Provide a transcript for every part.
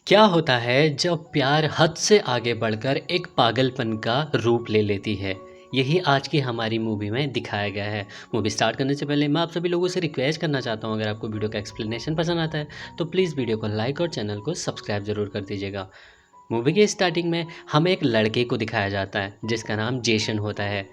क्या होता है जब प्यार हद से आगे बढ़कर एक पागलपन का रूप ले लेती है। यही आज की हमारी मूवी में दिखाया गया है। मूवी स्टार्ट करने से पहले मैं आप सभी लोगों से रिक्वेस्ट करना चाहता हूँ, अगर आपको वीडियो का एक्सप्लेनेशन पसंद आता है तो प्लीज़ वीडियो को लाइक और चैनल को सब्सक्राइब ज़रूर कर दीजिएगा। मूवी के स्टार्टिंग में हमें एक लड़के को दिखाया जाता है जिसका नाम जेसन होता है।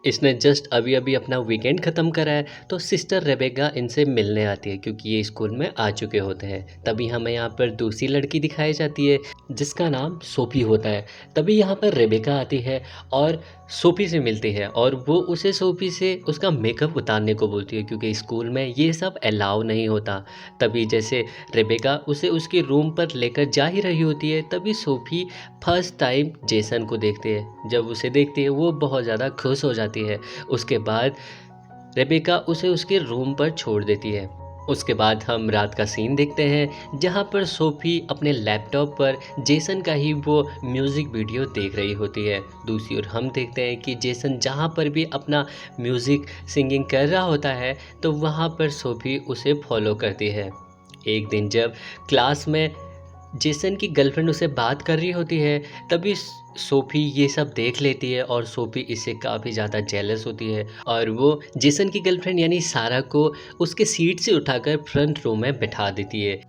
इसने जस्ट अभी-अभी अपना वीकेंड ख़त्म करा है, तो सिस्टर रेबेका इनसे मिलने आती है क्योंकि ये स्कूल में आ चुके होते हैं। तभी हमें यहाँ पर दूसरी लड़की दिखाई जाती है जिसका नाम सोफ़ी होता है। तभी यहाँ पर रेबेका आती है और सोफ़ी से मिलती है और वो उसे सोफ़ी से उसका मेकअप उतारने को बोलती है क्योंकि स्कूल में ये सब अलाउ नहीं होता। तभी जैसे रेबेका उसे उसके रूम पर लेकर जा ही रही होती है, तभी सोफ़ी फर्स्ट टाइम जेसन को देखती है। जब उसे देखती है वो बहुत ज़्यादा खुश हो जाती है। उसके बाद रेबेका उसे उसके रूम पर छोड़ देती है। उसके बाद हम रात का सीन देखते हैं जहाँ पर सोफ़ी अपने लैपटॉप पर जेसन का ही वो म्यूज़िक वीडियो देख रही होती है। दूसरी ओर हम देखते हैं कि जेसन जहाँ पर भी अपना म्यूज़िक सिंगिंग कर रहा होता है तो वहाँ पर सोफ़ी उसे फॉलो करती है। एक दिन जब क्लास में जेसन की गर्लफ्रेंड उससे बात कर रही होती है, तभी सोफ़ी ये सब देख लेती है और सोफ़ी इससे काफ़ी ज़्यादा जेलस होती है और वो जेसन की गर्लफ्रेंड यानी सारा को उसके सीट से उठाकर फ्रंट रो में बिठा देती है।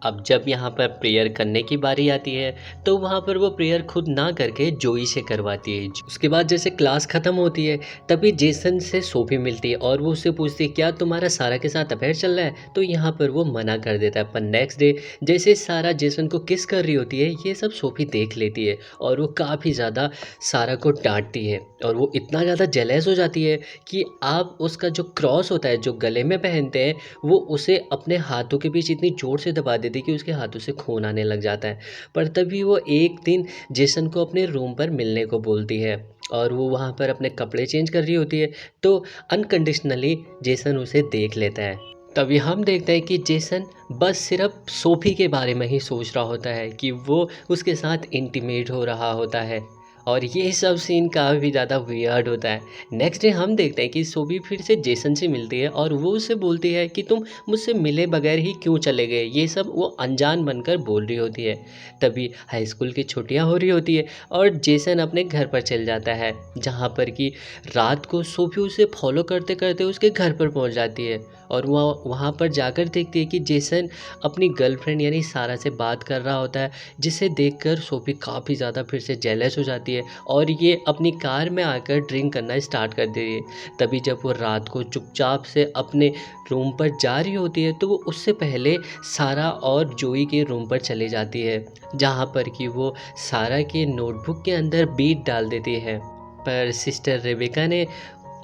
अब जब यहाँ पर प्रेयर करने की बारी आती है तो वहाँ पर वो प्रेयर खुद ना करके जोई से करवाती है। उसके बाद जैसे क्लास ख़त्म होती है तभी जेसन से सोफ़ी मिलती है और वो उससे पूछती है क्या तुम्हारा सारा के साथ अफेयर चल रहा है, तो यहाँ पर वो मना कर देता है। पर नेक्स्ट डे जैसे सारा जेसन को किस कर रही होती है ये सब सोफ़ी देख लेती है और वो काफ़ी ज़्यादा सारा को डांटती है और वो इतना ज़्यादा जेलस हो जाती है कि आप उसका जो क्रॉस होता है जो गले में पहनते हैं वो उसे अपने हाथों के बीच इतनी ज़ोर से दबा देती है कि उसके हाथों से खून आने लग जाता है। पर तभी वो एक दिन जेसन को अपने रूम पर मिलने को बोलती है और वो वहाँ पर अपने कपड़े चेंज कर रही होती है तो अनकंडीशनली जेसन उसे देख लेता है। तभी हम देखते हैं कि जेसन बस सिर्फ सोफ़ी के बारे में ही सोच रहा होता है कि वो उसके साथ इंटीमेट हो रहा होता है और ये सब सीन काफ़ी ज़्यादा वियर्ड होता है। नेक्स्ट डे हम देखते हैं कि सोफ़ी फिर से जेसन से मिलती है और वो उससे बोलती है कि तुम मुझसे मिले बगैर ही क्यों चले गए, ये सब वो अनजान बनकर बोल रही होती है। तभी हाई स्कूल की छुट्टियां हो रही होती है और जेसन अपने घर पर चल जाता है जहाँ पर कि रात को सोफ़ी उसे फॉलो करते करते उसके घर पर पहुँच जाती है और वह वहाँ पर जाकर देखती है कि जेसन अपनी गर्लफ्रेंड यानी सारा से बात कर रहा होता है, जिसे देखकर सोफ़ी काफ़ी ज़्यादा फिर से जेलस हो जाती है और ये अपनी कार में आकर ड्रिंक करना स्टार्ट कर देती है। तभी जब वो रात को चुपचाप से अपने रूम पर जा रही होती है तो वो उससे पहले सारा और जोई के रूम पर चली जाती है, जहाँ पर कि वो सारा के नोटबुक के अंदर बीट डाल देती है। पर सिस्टर रेबेका ने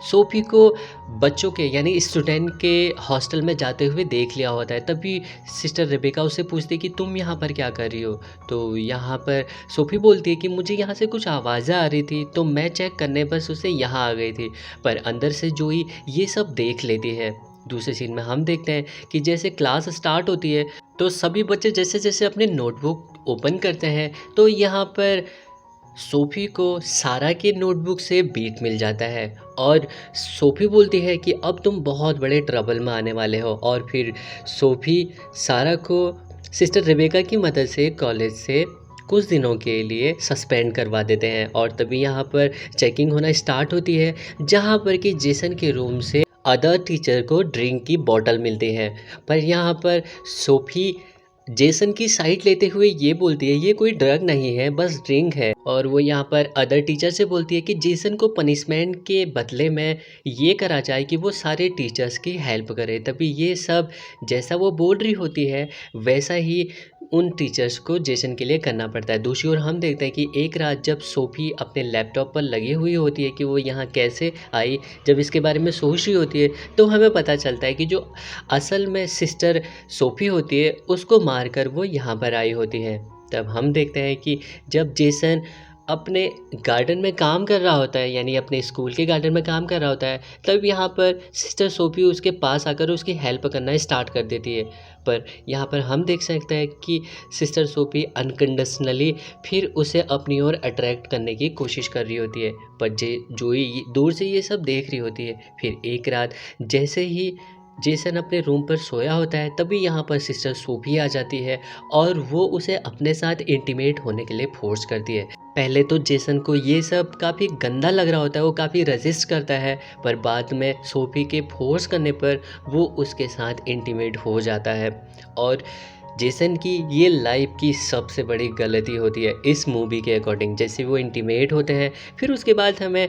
सोफ़ी को बच्चों के यानी स्टूडेंट के हॉस्टल में जाते हुए देख लिया होता है। तभी सिस्टर रेबेका उससे पूछती है कि तुम यहाँ पर क्या कर रही हो? तो यहाँ पर सोफ़ी बोलती है कि मुझे यहाँ से कुछ आवाज़ें आ रही थी तो मैं चेक करने बस उसे यहाँ आ गई थी। पर अंदर से जोई ये सब देख लेती है। दूसरे सीन में हम देखते हैं कि जैसे क्लास स्टार्ट होती है तो सभी बच्चे जैसे-जैसे अपने नोटबुक ओपन करते हैं तो यहाँ पर सोफ़ी को सारा के नोटबुक से बीट मिल जाता है और सोफ़ी बोलती है कि अब तुम बहुत बड़े ट्रबल में आने वाले हो और फिर सोफ़ी सारा को सिस्टर रेबेका की मदद से कॉलेज से कुछ दिनों के लिए सस्पेंड करवा देते हैं और तभी यहाँ पर चेकिंग होना स्टार्ट होती है, जहाँ पर कि जेसन के रूम से अदर टीचर को ड्रिंक की बॉटल मिलती है। पर यहाँ पर सोफ़ी जेसन की साइड लेते हुए ये बोलती है ये कोई ड्रग नहीं है, बस ड्रिंक है और वो यहाँ पर अदर टीचर से बोलती है कि जेसन को पनिशमेंट के बदले में ये करा जाए कि वो सारे टीचर्स की हेल्प करे। तभी ये सब जैसा वो बोल रही होती है वैसा ही उन टीचर्स को जेसन के लिए करना पड़ता है। दूसरी ओर हम देखते हैं कि एक रात जब सोफ़ी अपने लैपटॉप पर लगी हुई होती है कि वो यहाँ कैसे आई, जब इसके बारे में सोच रही होती है तो हमें पता चलता है कि जो असल में सिस्टर सोफ़ी होती है उसको मारकर वो यहाँ पर आई होती है। तब हम देखते हैं कि जब जेसन अपने गार्डन में काम कर रहा होता है यानी अपने स्कूल के गार्डन में काम कर रहा होता है, तब यहाँ पर सिस्टर सोफ़ी उसके पास आकर उसकी हेल्प करना स्टार्ट कर देती है। पर यहाँ पर हम देख सकते हैं कि सिस्टर सोफ़ी अनकंडीशनली फिर उसे अपनी ओर अट्रैक्ट करने की कोशिश कर रही होती है, पर जे जोई दूर से ये सब देख रही होती है। फिर एक रात जैसे ही जेसन अपने रूम पर सोया होता है, तभी यहाँ पर सिस्टर सोफी आ जाती है और वो उसे अपने साथ इंटीमेट होने के लिए फ़ोर्स करती है। पहले तो जेसन को ये सब काफ़ी गंदा लग रहा होता है, वो काफ़ी रेज़िस्ट करता है, पर बाद में सोफी के फ़ोर्स करने पर वो उसके साथ इंटीमेट हो जाता है। और जेसन की ये लाइफ़ की सबसे बड़ी गलती होती है इस मूवी के अकॉर्डिंग। जैसे वो इंटीमेट होते हैं, फिर उसके बाद हमें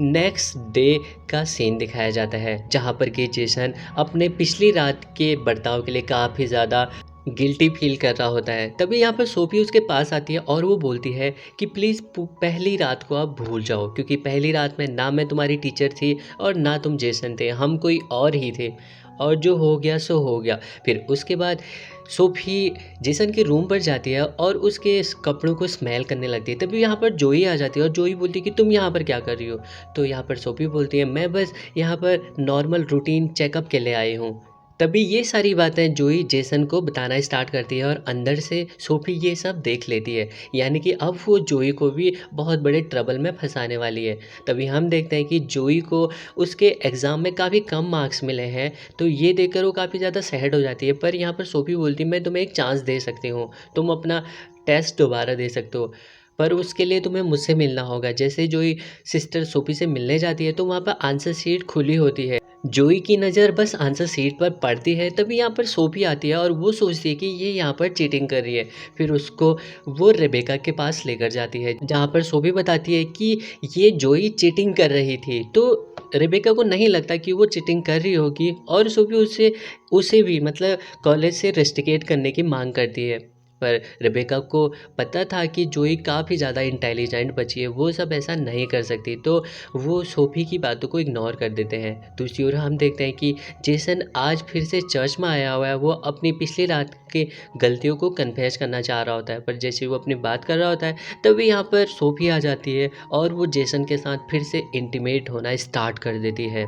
नेक्स्ट डे का सीन दिखाया जाता है, जहाँ पर कि जेसन अपने पिछली रात के बर्ताव के लिए काफ़ी ज़्यादा गिल्टी फील कर रहा होता है। तभी यहाँ पर सोफी उसके पास आती है और वो बोलती है कि प्लीज़ पहली रात को आप भूल जाओ, क्योंकि पहली रात में ना मैं तुम्हारी टीचर थी और ना तुम जेसन थे, हम कोई और ही थे, और जो हो गया सो हो गया। फिर उसके बाद सोफ़ी जेसन के रूम पर जाती है और उसके कपड़ों को स्मेल करने लगती है। तभी यहाँ पर जोई आ जाती है और जोई बोलती है कि तुम यहाँ पर क्या कर रही हो? तो यहाँ पर सोफ़ी बोलती है, मैं बस यहाँ पर नॉर्मल रूटीन चेकअप के लिए आई हूँ। तभी ये सारी बातें जोई जेसन को बताना स्टार्ट करती है और अंदर से सोफ़ी ये सब देख लेती है। यानी कि अब वो जोई को भी बहुत बड़े ट्रबल में फँसाने वाली है। तभी हम देखते हैं कि जोई को उसके एग्ज़ाम में काफ़ी कम मार्क्स मिले हैं, तो ये देखकर वो काफ़ी ज़्यादा सैड हो जाती है। पर यहाँ पर सोफ़ी बोलती है, मैं तुम्हें एक चांस दे सकती हूँ, तुम अपना टेस्ट दोबारा दे सकते हो, पर उसके लिए तुम्हें मुझसे मिलना होगा। जैसे जोई सिस्टर सोफ़ी से मिलने जाती है, तो वहाँ पर आंसर शीट खुली होती है। जोई की नज़र बस आंसर शीट पर पड़ती है, तभी यहाँ पर सोफ़ी आती है और वो सोचती है कि ये यहाँ पर चीटिंग कर रही है। फिर उसको वो रेबेका के पास लेकर जाती है, जहाँ पर सोफ़ी बताती है कि ये जोई चीटिंग कर रही थी। तो रेबेका को नहीं लगता कि वो चीटिंग कर रही होगी, और सोफ़ी उसे उसे भी मतलब कॉलेज से रस्टिकेट करने की माँग करती है। पर रेबेका को पता था कि जोई काफ़ी ज़्यादा इंटेलिजेंट बच्ची है, वो सब ऐसा नहीं कर सकती, तो वो सोफ़ी की बातों को इग्नोर कर देते हैं। दूसरी ओर हम देखते हैं कि जेसन आज फिर से चर्च में आया हुआ है। वो अपनी पिछली रात की गलतियों को कन्फेस करना चाह रहा होता है, पर जैसे वो अपनी बात कर रहा होता है, तभी यहाँ पर सोफ़ी आ जाती है और वो जेसन के साथ फिर से इंटीमेट होना स्टार्ट कर देती है।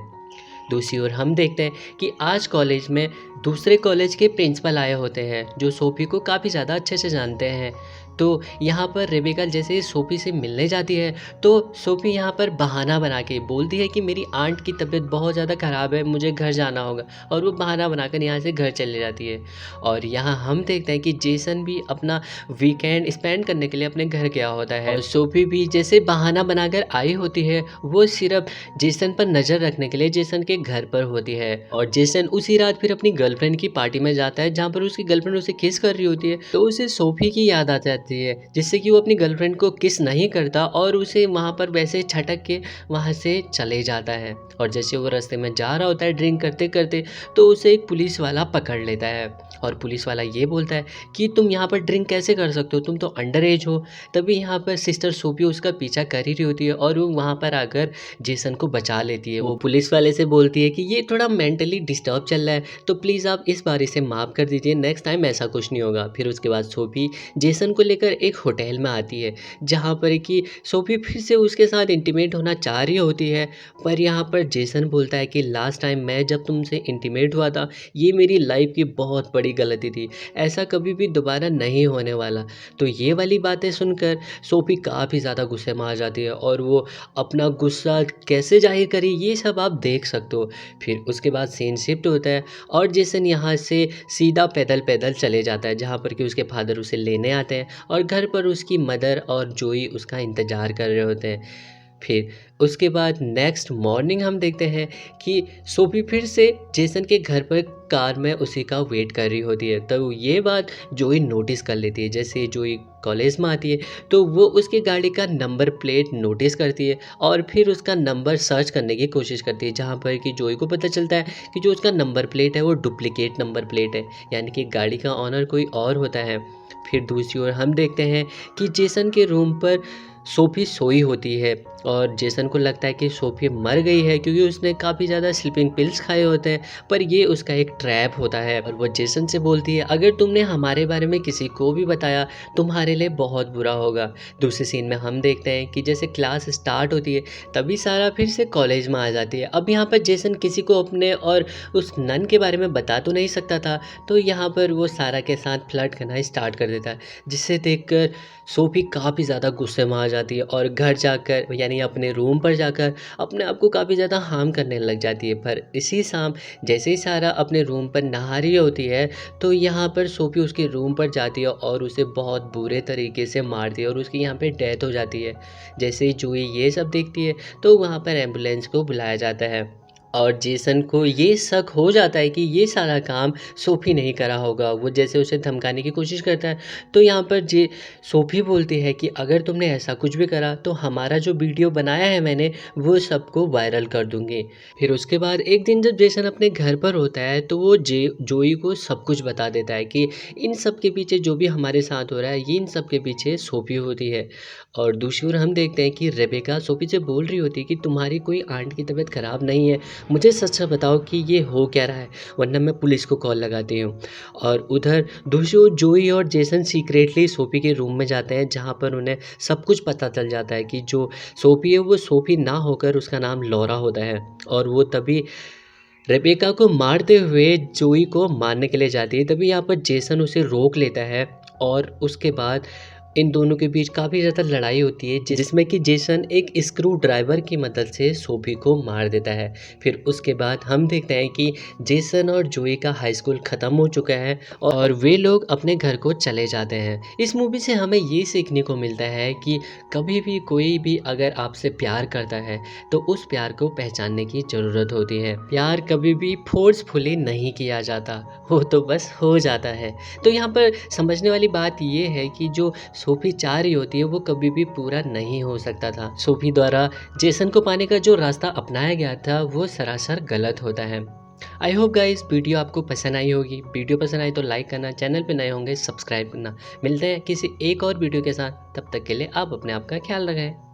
दूसरी ओर हम देखते हैं कि आज कॉलेज में दूसरे कॉलेज के प्रिंसिपल आए होते हैं, जो सोफ़ी को काफ़ी ज़्यादा अच्छे से जानते हैं। तो यहाँ पर रेबेका जैसे ही सोफ़ी से मिलने जाती है, तो सोफ़ी यहाँ पर बहाना बना के बोलती है कि मेरी आंट की तबीयत बहुत ज़्यादा ख़राब है, मुझे घर जाना होगा, और वो बहाना बनाकर यहाँ से घर चली जाती है। और यहाँ हम देखते हैं कि जेसन भी अपना वीकेंड स्पेंड करने के लिए अपने घर गया होता है, और सोफ़ी भी जैसे बहाना बनाकर आई होती है, वो सिर्फ़ जेसन पर नज़र रखने के लिए जेसन के घर पर होती है। और जेसन उसी रात फिर अपनी गर्लफ्रेंड की पार्टी में जाता है, जहाँ पर उसकी गर्लफ्रेंड उसे किस कर रही होती है, तो उसे सोफ़ी की याद आ जाती है, जिससे कि वो अपनी गर्लफ्रेंड को किस नहीं करता और उसे वहाँ पर वैसे छटक के वहाँ से चले जाता है। और जैसे वो रास्ते में जा रहा होता है ड्रिंक करते-करते, तो उसे एक पुलिस वाला पकड़ लेता है, और पुलिस वाला ये बोलता है कि तुम यहाँ पर ड्रिंक कैसे कर सकते हो, तुम तो अंडर एज हो। तभी यहाँ पर सिस्टर सोफ़ी उसका पीछा कर ही रही होती है, और वो वहाँ पर आकर जेसन को बचा लेती है। वो पुलिस वाले से बोलती है कि ये थोड़ा मेंटली डिस्टर्ब चल रहा है, तो प्लीज़ आप इस बार इसे माफ़ कर दीजिए, नेक्स्ट टाइम ऐसा कुछ नहीं होगा। फिर उसके बाद सोफ़ी जेसन को लेकर एक होटल में आती है, जहाँ पर कि सोफ़ी फिर से उसके साथ इंटीमेट होना चाह रही होती है, पर यहाँ पर जेसन बोलता है कि लास्ट टाइम मैं जब तुमसे इंटीमेट हुआ था, ये मेरी लाइफ़ की बहुत बड़ी गलती थी, ऐसा कभी भी दोबारा नहीं होने वाला। तो ये वाली बातें सुनकर सोफ़ी काफ़ी ज़्यादा गुस्से में आ जाती है, और वो अपना गुस्सा कैसे ज़ाहिर करे ये सब आप देख सकते हो। फिर उसके बाद सीन शिफ्ट होता है और जेसन यहाँ से सीधा पैदल-पैदल चले जाता है, जहाँ पर कि उसके फादर उसे लेने आते हैं, और घर पर उसकी मदर और जोई उसका इंतज़ार कर रहे होते हैं। फिर उसके बाद नेक्स्ट मॉर्निंग हम देखते हैं कि सोफ़ी फिर से जेसन के घर पर कार में उसी का वेट कर रही होती है। तो ये बात जोई नोटिस कर लेती है। जैसे जोई कॉलेज में आती है, तो वो उसकी गाड़ी का नंबर प्लेट नोटिस करती है और फिर उसका नंबर सर्च करने की कोशिश करती है, जहाँ पर कि जोई को पता चलता है कि जो उसका नंबर प्लेट है वो डुप्लीकेट नंबर प्लेट है, यानी कि गाड़ी का ऑनर कोई और होता है। फिर दूसरी ओर हम देखते हैं कि जेसन के रूम पर सोफ़ी सोई होती है, और जेसन को लगता है कि सोफ़ी मर गई है, क्योंकि उसने काफ़ी ज़्यादा स्लीपिंग पिल्स खाए होते हैं, पर ये उसका एक ट्रैप होता है। और वो जेसन से बोलती है, अगर तुमने हमारे बारे में किसी को भी बताया, तुम्हारे लिए बहुत बुरा होगा। दूसरे सीन में हम देखते हैं कि जैसे क्लास स्टार्ट होती है, तभी सारा फिर से कॉलेज में आ जाती है। अब यहाँ पर जेसन किसी को अपने और उस नन के बारे में बता तो नहीं सकता था, तो यहाँ पर वो सारा के साथ फ्लर्ट करना स्टार्ट कर देता है, जिसे देखकर सोफ़ी काफ़ी ज़्यादा गुस्से में आ जाती जाती है और घर जाकर यानी अपने रूम पर जाकर अपने आप को काफ़ी ज़्यादा हार्म करने लग जाती है। पर इसी शाम जैसे ही सारा अपने रूम पर नहा रही होती है, तो यहाँ पर सोफ़ी उसके रूम पर जाती है और उसे बहुत बुरे तरीके से मारती है और उसकी यहाँ पे डेथ हो जाती है। जैसे ही जूही ये सब देखती है, तो वहाँ पर एम्बुलेंस को बुलाया जाता है और जेसन को ये शक हो जाता है कि ये सारा काम सोफ़ी ने ही करा होगा। वो जैसे उसे धमकाने की कोशिश करता है, तो यहाँ पर जे सोफ़ी बोलती है कि अगर तुमने ऐसा कुछ भी करा तो हमारा जो वीडियो बनाया है मैंने, वो सबको वायरल कर दूँगी। फिर उसके बाद एक दिन जब जेसन अपने घर पर होता है, तो वो जे जोई को सब कुछ बता देता है कि इन सब के पीछे जो भी हमारे साथ हो रहा है, ये इन सब के पीछे सोफ़ी होती है। और दूसरी ओर हम देखते हैं कि रेबेका सोफ़ी से बोल रही होती है कि तुम्हारी कोई आंट की तबीयत ख़राब नहीं है, मुझे सच सच बताओ कि ये हो क्या रहा है, वरना मैं पुलिस को कॉल लगाती हूँ। और उधर दूसरी ओर जोई और जेसन सीक्रेटली सोफ़ी के रूम में जाते हैं, जहाँ पर उन्हें सब कुछ पता चल जाता है कि जो सोफ़ी है वो सोफ़ी ना होकर उसका नाम लॉरा होता है। और वो तभी रेबेका को मारते हुए जोई को मारने के लिए जाती है, तभी यहाँ पर जेसन उसे रोक लेता है और उसके बाद इन दोनों के बीच काफ़ी ज़्यादा लड़ाई होती है, जिसमें कि जेसन एक स्क्रू ड्राइवर की मदद से सोफ़ी को मार देता है। फिर उसके बाद हम देखते हैं कि जेसन और जोई का हाई स्कूल ख़त्म हो चुका है और वे लोग अपने घर को चले जाते हैं। इस मूवी से हमें ये सीखने को मिलता है कि कभी भी कोई भी अगर आपसे प्यार करता है, तो उस प्यार को पहचानने की ज़रूरत होती है। प्यार कभी भी फ़ोर्सफुली नहीं किया जाता, वो तो बस हो जाता है। तो यहाँ पर समझने वाली बात ये है कि जो सोफ़ी चाह रही होती है वो कभी भी पूरा नहीं हो सकता था। सोफ़ी द्वारा जेसन को पाने का जो रास्ता अपनाया गया था वो सरासर गलत होता है। आई होप गाइस वीडियो आपको पसंद आई होगी। वीडियो पसंद आई तो लाइक करना, चैनल पे नए होंगे सब्सक्राइब करना। मिलते हैं किसी एक और वीडियो के साथ, तब तक के लिए आप अपने आप का ख्याल रखें।